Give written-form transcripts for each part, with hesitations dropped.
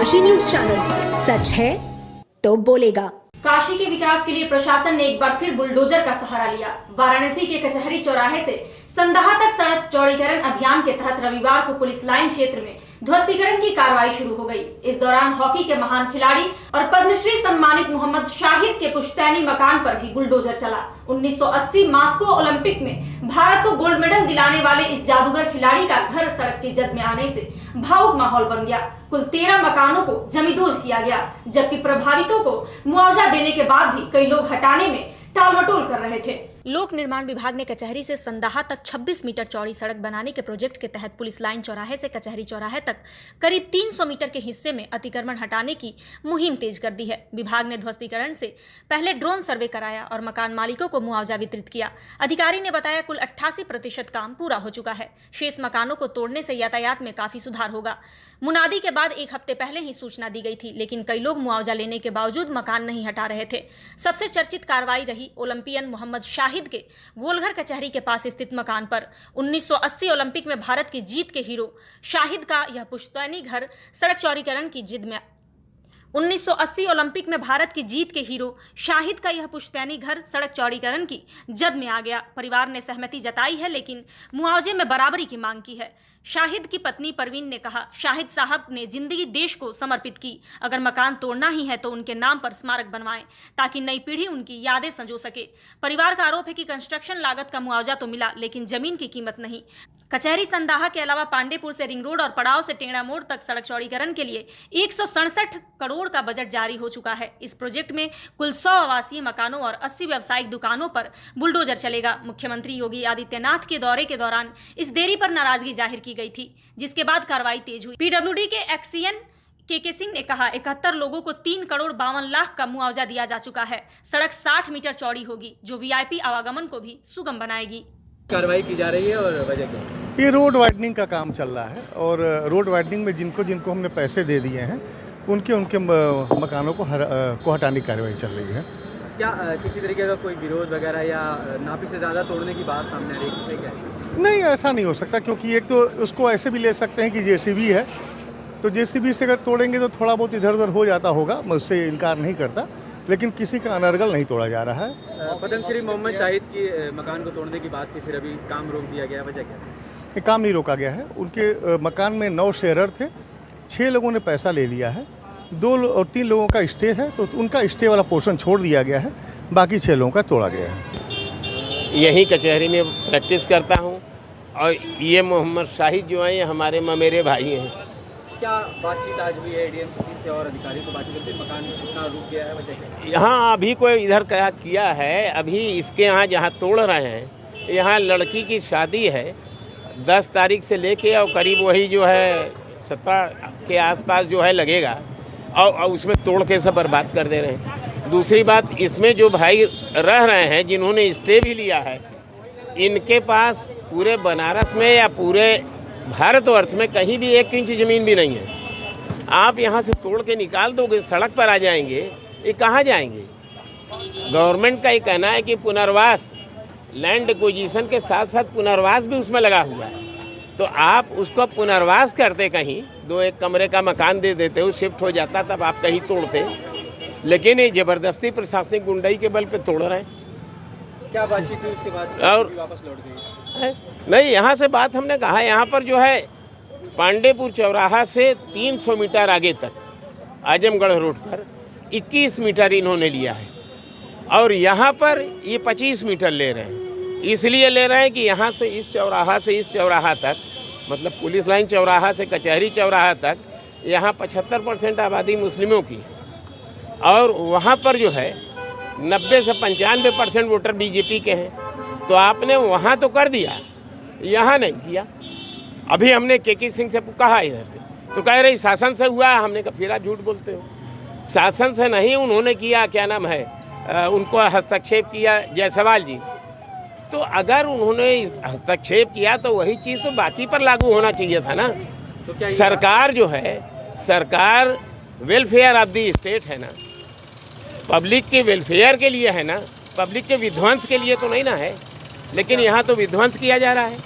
Kashi news channel, सच है तो बोलेगा। काशी के विकास के लिए प्रशासन ने एक बार फिर बुलडोजर का सहारा लिया। वाराणसी के कचहरी चौराहे से संदाहा तक सड़क चौड़ीकरण अभियान के तहत रविवार को पुलिस लाइन क्षेत्र में ध्वस्तीकरण की कार्रवाई शुरू हो गई। इस दौरान हॉकी के महान खिलाड़ी और पद्मश्री सम्मानित मोहम्मद शाहिद के पुश्तैनी मकान पर भी बुलडोजर चला। 1980 मास्को ओलंपिक में भारत को गोल्ड मेडल दिलाने वाले इस जादूगर खिलाड़ी का घर सड़क की जद में आने से भावुक माहौल बन गया। कुल 13 मकानों को जमींदोज किया गया, जबकि प्रभावितों को मुआवजा देने के बाद भी कई लोग हटाने में टालमटोल कर रहे थे। लोक निर्माण विभाग ने कचहरी से संदाहा तक 26 मीटर चौड़ी सड़क बनाने के प्रोजेक्ट के तहत पुलिस लाइन चौराहे से कचहरी चौराहे तक करीब 300 मीटर के हिस्से में अतिक्रमण हटाने की मुहिम तेज कर दी है। विभाग ने ध्वस्तीकरण से पहले ड्रोन सर्वे कराया और मकान मालिकों को मुआवजा वितरित किया। अधिकारी ने बताया कुल 88% काम पूरा हो चुका है। शेष मकानों को तोड़ने से यातायात में काफी सुधार होगा। मुनादी के बाद 1 हफ्ते पहले ही सूचना दी गई थी, लेकिन कई लोग मुआवजा लेने के बावजूद मकान नहीं हटा रहे थे। सबसे चर्चित कार्रवाई रही ओलंपियन मोहम्मद शाहिद के गोलघर कचहरी के पास स्थित मकान पर। 1980 ओलंपिक में भारत की जीत के हीरो शाहिद का यह पुश्तैनी घर सड़क चौड़ीकरण की जिद में 1980 ओलंपिक में भारत की जीत के हीरो शाहिद का यह पुश्तैनी घर सड़क चौड़ीकरण की जद में आ गया। परिवार ने सहमति जताई है, लेकिन मुआवजे में बराबरी की मांग की है। शाहिद की पत्नी परवीन ने कहा, शाहिद साहब ने जिंदगी देश को समर्पित की। अगर मकान तोड़ना ही है तो उनके नाम पर स्मारक बनवाएं, ताकि नई पीढ़ी उनकी यादें संजो सके। परिवार का आरोप है कि कंस्ट्रक्शन लागत का मुआवजा तो मिला, लेकिन जमीन की कीमत नहीं। कचहरी संदाहा के अलावा पांडेपुर से रिंग रोड और पड़ाव से टेंगड़ा मोड़ तक सड़क चौड़ीकरण के लिए 167 करोड़ का बजट जारी हो चुका है। इस प्रोजेक्ट में कुल 100 आवासीय मकानों और 80 व्यावसायिक दुकानों पर बुलडोजर चलेगा। मुख्यमंत्री योगी आदित्यनाथ के दौरे के दौरान इस देरी पर नाराजगी जाहिर की गई थी, जिसके बाद कार्रवाई तेज हुई। पीडब्ल्यूडी के एक्सीएन के सिंह ने कहा, 71 लोगों को 3 करोड़ 52 लाख का मुआवजा दिया जा चुका है। सड़क 60 मीटर चौड़ी होगी, जो वीआईपी आवागमन को भी सुगम बनाएगी। कार्रवाई की जा रही है और वजह क्या? ये रोड वाइडनिंग का काम चल रहा है और रोड वाइडनिंग में जिनको हमने पैसे दे दिए हैं उनके मकानों को हटाने की कार्रवाई चल रही है। क्या किसी तरीके का कोई विरोध वगैरह या नापी से ज़्यादा तोड़ने की बात सामने आ रही है क्या? नहीं, ऐसा नहीं हो सकता, क्योंकि एक तो उसको ऐसे भी ले सकते हैं कि जेसीबी है, तो जेसीबी से अगर तोड़ेंगे तो थोड़ा बहुत इधर उधर हो जाता होगा, मैं उससे इनकार नहीं करता, लेकिन किसी का अनर्गल नहीं तोड़ा जा रहा है। पद्मश्री मोहम्मद शाहिद की मकान को तोड़ने की बात थी, फिर अभी काम रोक दिया गया, वजह क्या? ये काम नहीं रोका गया है। उनके मकान में 9 शेयरर थे, 6 लोगों ने पैसा ले लिया है, 2 और 3 लोगों का स्टे है, तो उनका स्टे वाला पोर्शन छोड़ दिया गया है, बाकी 6 लोगों का तोड़ा गया है। यही कचहरी में प्रैक्टिस करता हूँ और ये मोहम्मद शाहिद जो हैं ये हमारे ममेरे भाई हैं। क्या बातचीत आज हुई है एडीएम से और अधिकारियों से बातचीत करते? मकान कितना रुक गया है, वजह क्या? यहाँ अभी कोई इधर क्या किया है, अभी इसके यहाँ जहाँ तोड़ रहे हैं, यहाँ लड़की की शादी है 10 तारीख से लेके और करीब वही जो है 17 के आसपास जो है लगेगा, और उसमें तोड़ के सब बर्बाद कर दे रहे हैं। दूसरी बात, इसमें जो भाई रह रहे हैं जिन्होंने स्टे भी लिया है, इनके पास पूरे बनारस में या पूरे भारतवर्ष में कहीं भी 1 इंच ज़मीन भी नहीं है। आप यहाँ से तोड़ के निकाल दोगे, सड़क पर आ जाएंगे, ये कहाँ जाएंगे? गवर्नमेंट का ये कहना है कि पुनर्वास, लैंड एक्विजिशन के साथ साथ पुनर्वास भी उसमें लगा हुआ है, तो आप उसको पुनर्वास करते, कहीं 2-1 कमरे का मकान दे देते, वो शिफ्ट हो जाता, तब आप कहीं तोड़ते। लेकिन ये ज़बरदस्ती प्रशासनिक गुंडाई के बल पे तोड़ रहे हैं। क्या बातचीत हुई उसके बाद और वापस लौट गई? नहीं, यहाँ से बात हमने कहा, यहाँ पर जो है पांडेपुर चौराहा से 300 मीटर आगे तक आजमगढ़ रोड पर 21 मीटर इन्होंने लिया है, और यहाँ पर ये 25 मीटर ले रहे हैं। इसलिए ले रहे हैं कि यहाँ से इस चौराहा तक, मतलब पुलिस लाइन चौराहा से कचहरी चौराहा तक, यहाँ 75% आबादी मुस्लिमों की है, और वहाँ पर जो है 90 से 95% वोटर बीजेपी के हैं। तो आपने वहाँ तो कर दिया, यहाँ नहीं किया। अभी हमने के सिंह से कहा इधर से, तो कह रही शासन से हुआ। हमने कहा फिर आप झूठ बोलते हो, शासन से नहीं, उन्होंने किया, क्या नाम है, उनको हस्तक्षेप किया जायसवाल जी। तो अगर उन्होंने हस्तक्षेप किया तो वही चीज़ तो बाकी पर लागू होना चाहिए था ना। तो क्या सरकार जो है, सरकार वेलफेयर ऑफ द स्टेट है ना, पब्लिक के वेलफेयर के लिए है ना, पब्लिक के विध्वंस के लिए तो नहीं ना है। लेकिन यहाँ तो विध्वंस किया जा रहा है।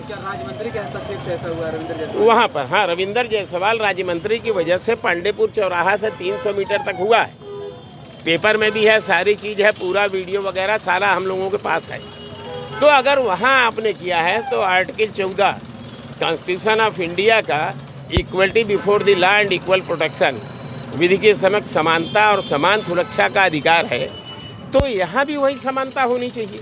क्या राज्य मंत्री के हस्तक्षेप से ऐसा हुआ रविंद्र जायसवाल? वहाँ पर हाँ, रविंद्र जायसवाल राज्य मंत्री की वजह से पांडेपुर चौराहा से 300 मीटर तक हुआ है। पेपर में भी है, सारी चीज़ है, पूरा वीडियो वगैरह सारा हम लोगों के पास है। तो अगर वहाँ आपने किया है तो आर्टिकल 14 कॉन्स्टिट्यूशन ऑफ इंडिया का equality before the law and equal protection, विधि के समक्ष समानता और समान सुरक्षा का अधिकार है, तो यहाँ भी वही समानता होनी चाहिए।